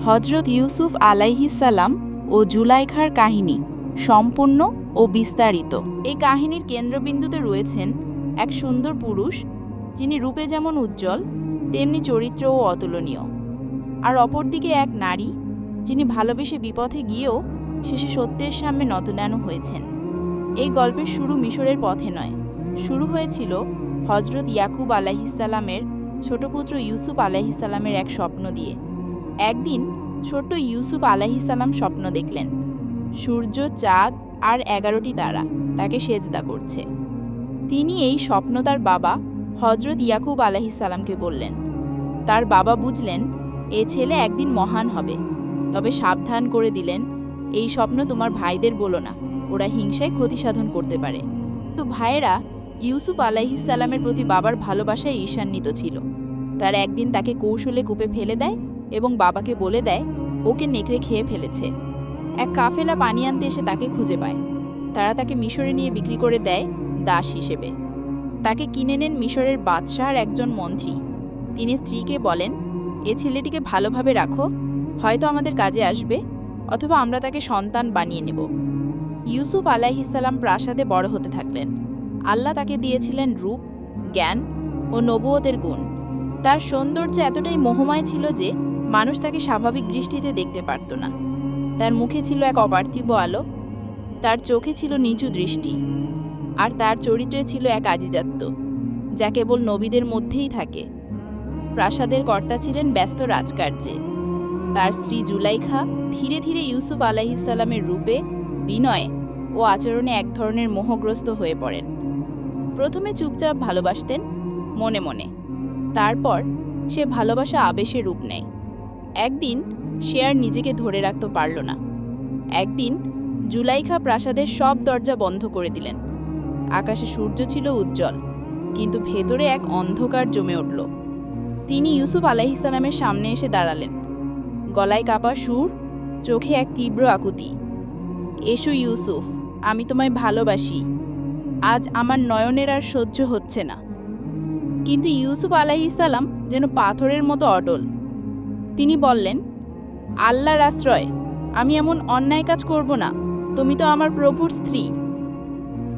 হজরত ইউসুফ আলাইহিস সালাম ও জুলাইখার কাহিনী সম্পূর্ণ ও বিস্তারিত। এই কাহিনীর কেন্দ্রবিন্দুতে রয়েছেন এক সুন্দর পুরুষ, যিনি রূপে যেমন উজ্জ্বল তেমনি চরিত্রও অতুলনীয়, আর অপরদিকে এক নারী, যিনি ভালোবেসে বিপথে গিয়েও শেষে সত্যের সামনে নতজানু হয়েছেন। এই গল্পের শুরু মিশরের পথে নয়, শুরু হয়েছিল হজরত ইয়াকুব আলাইহিস সালামের ছোট পুত্র ইউসুফ আলাইহিস সালামের এক স্বপ্ন দিয়ে। একদিন ছোট্ট ইউসুফ আলাইহিস সালাম স্বপ্ন দেখলেন, সূর্য, চাঁদ আর 11টি তারা তাকে সেজদা করছে। তিনি এই স্বপ্ন তার বাবা হজরত ইয়াকুব আলাইহিস সালামকে বললেন। তার বাবা বুঝলেন এ ছেলে একদিন মহান হবে, তবে সাবধান করে দিলেন, এই স্বপ্ন তোমার ভাইদের বলো না, ওরা হিংসায় ক্ষতি সাধন করতে পারে। তো ভাইয়েরা ইউসুফ আলাইহিস সালামের প্রতি বাবার ভালোবাসায় ঈর্ষান্বিত ছিল। তার একদিন তাকে কৌশলে কূপে ফেলে দেয় এবং বাবাকে বলে দেয় ওকে নেকড়ে খেয়ে ফেলেছে। এক কাফেলা পানি আনতে এসে তাকে খুঁজে পায়। তারা তাকে মিশরে নিয়ে বিক্রি করে দেয় দাস হিসেবে। তাকে কিনে নেন মিশরের বাদশাহর একজন মন্ত্রী। তিনি স্ত্রীকে বলেন, এ ছেলেটিকে ভালোভাবে রাখো, হয়তো আমাদের কাজে আসবে, অথবা আমরা তাকে সন্তান বানিয়ে নেব। ইউসুফ আলাইহিস সালাম প্রাসাদে বড় হতে থাকলেন। আল্লাহ তাকে দিয়েছিলেন রূপ, জ্ঞান ও নবুয়তের গুণ। তার সৌন্দর্য এতটাই মোহময় ছিল যে মানুষ তাকে স্বাভাবিক দৃষ্টিতে দেখতে পারত না। তার মুখে ছিল এক অপার্থিব আলো, তার চোখে ছিল নিচু দৃষ্টি, আর তার চরিত্রে ছিল এক আজিজাত্য যা কেবল নবীদের মধ্যেই থাকে। প্রাসাদের কর্তা ছিলেন ব্যস্ত রাজকার্যে। তার স্ত্রী জুলাইখা ধীরে ধীরে ইউসুফ আলাইহিস সালামের রূপে, বিনয় ও আচরণে এক ধরনের মোহগ্রস্ত হয়ে পড়েন। প্রথমে চুপচাপ ভালোবাসতেন মনে মনে, তারপর সে ভালোবাসা আবেশে রূপ নেয়। একদিন সে আর নিজেকে ধরে রাখতে পারল না। একদিন জুলাইখা প্রাসাদের সব দরজা বন্ধ করে দিলেন। আকাশে সূর্য ছিল উজ্জ্বল, কিন্তু ভেতরে এক অন্ধকার জমে উঠল। তিনি ইউসুফ আলাইহিস সালামের সামনে এসে দাঁড়ালেন, গলায় কাঁপা সুর, চোখে এক তীব্র আকুতি। এসো ইউসুফ, আমি তোমায় ভালোবাসি, আজ আমার নয়নের আর সহ্য হচ্ছে না। কিন্তু ইউসুফ আলাইহিস সালাম যেন পাথরের মতো অটল। তিনি বললেন, আল্লাহর আশ্রয়, আমি এমন অন্যায় কাজ করব না, তুমি তো আমার প্রভুর স্ত্রী।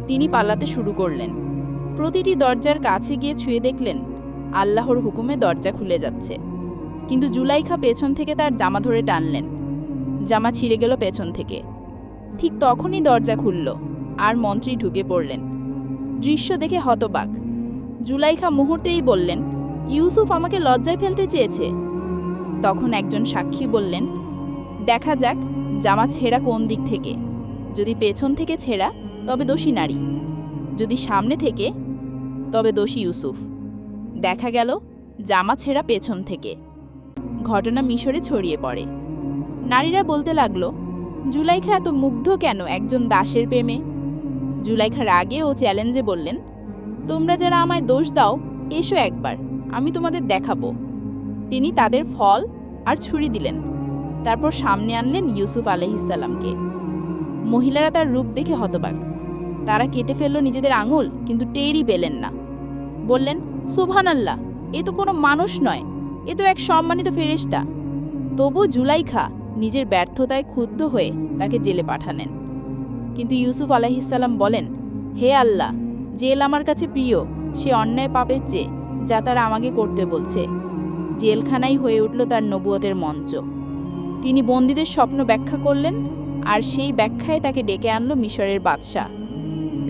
তিনি পালাতে শুরু করলেন। প্রতিটি দরজার কাছে গিয়ে ছুঁয়ে দেখলেন আল্লাহর হুকুমে দরজা খুলে যাচ্ছে। কিন্তু জুলাইখা পেছন থেকে তার জামা ধরে টানলেন। জামা ছিঁড়ে গেল পেছন থেকে। ঠিক তখনই দরজা খুলল আর মন্ত্রী ঢুকে পড়লেন। দৃশ্য দেখে হতবাক। জুলাইখা মুহূর্তেই বললেন, ইউসুফ আমাকে লজ্জায় ফেলতে চেয়েছে। তখন একজন সাক্ষী বললেন, দেখা যাক জামা ছেঁড়া কোন দিক থেকে। যদি পেছন থেকে ছেঁড়া তবে দোষী নারী, যদি সামনে থেকে তবে দোষী ইউসুফ। দেখা গেল জামা ছেঁড়া পেছন থেকে। ঘটনা মিশরে ছড়িয়ে পড়ে। নারীরা বলতে লাগলো, জুলাইখা এত মুগ্ধ কেন একজন দাসের প্রেমে? জুলাইখার আগে ও চ্যালেঞ্জে বললেন, তোমরা যারা আমায় দোষ দাও, এসো একবার, আমি তোমাদের দেখাবো। তিনি তাদের ফল আর ছুরি দিলেন। তারপর সামনে আনলেন ইউসুফ আলাইহিস সালামকে। মহিলারা তার রূপ দেখে হতবাক। তারা কেটে ফেলল নিজেদের আঙুল, কিন্তু টেরই পেলেন না। বললেন, সুবহানাল্লাহ, এ তো কোনো মানুষ নয়, এ তো এক সম্মানিত ফেরেশতা। তবু জুলাইখা নিজের ব্যর্থতায় ক্ষুব্ধ হয়ে তাকে জেলে পাঠালেন। কিন্তু ইউসুফ আলাইহিস সালাম বলেন, হে আল্লাহ, জেল আমার কাছে প্রিয় সে অন্যায় পাপের চেয়ে যা তারা আমাকে করতে বলছে। জেলখানাই হয়ে উঠল তার নবুয়তের মঞ্চ। তিনি বন্দীদের স্বপ্ন ব্যাখ্যা করলেন, আর সেই ব্যাখ্যায় তাকে ডেকে আনল মিশরের বাদশাহ।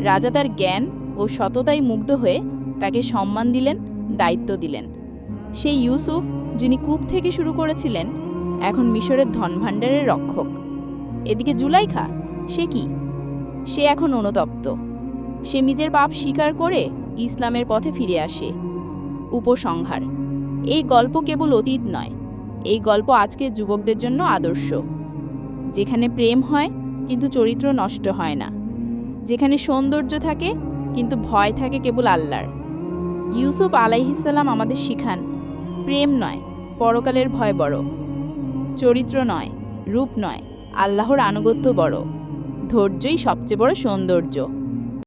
রাজা তার জ্ঞান ও সততায় মুগ্ধ হয়ে তাকে সম্মান দিলেন, দায়িত্ব দিলেন। সেই ইউসুফ, যিনি কূপ থেকে শুরু করেছিলেন, এখন মিশরের ধনভাণ্ডারের রক্ষক। এদিকে জুলাইখা, সে কি? সে এখন অনুতপ্ত। সে নিজের পাপ স্বীকার করে ইসলামের পথে ফিরে আসে। উপসংহার, এই গল্প কেবল অতীত নয়, এই গল্প আজকের যুবকদের জন্য আদর্শ। যেখানে প্রেম হয় কিন্তু চরিত্র নষ্ট হয় না, যেখানে সৌন্দর্য থাকে কিন্তু ভয় থাকে কেবল আল্লাহর। ইউসুফ আলাইহিস সালাম আমাদের শিখান, প্রেম নয়, পরকালের ভয় বড়। চরিত্র নয়, রূপ নয়, আল্লাহর আনুগত্য বড়। ধৈর্যই সবচেয়ে বড় সৌন্দর্য।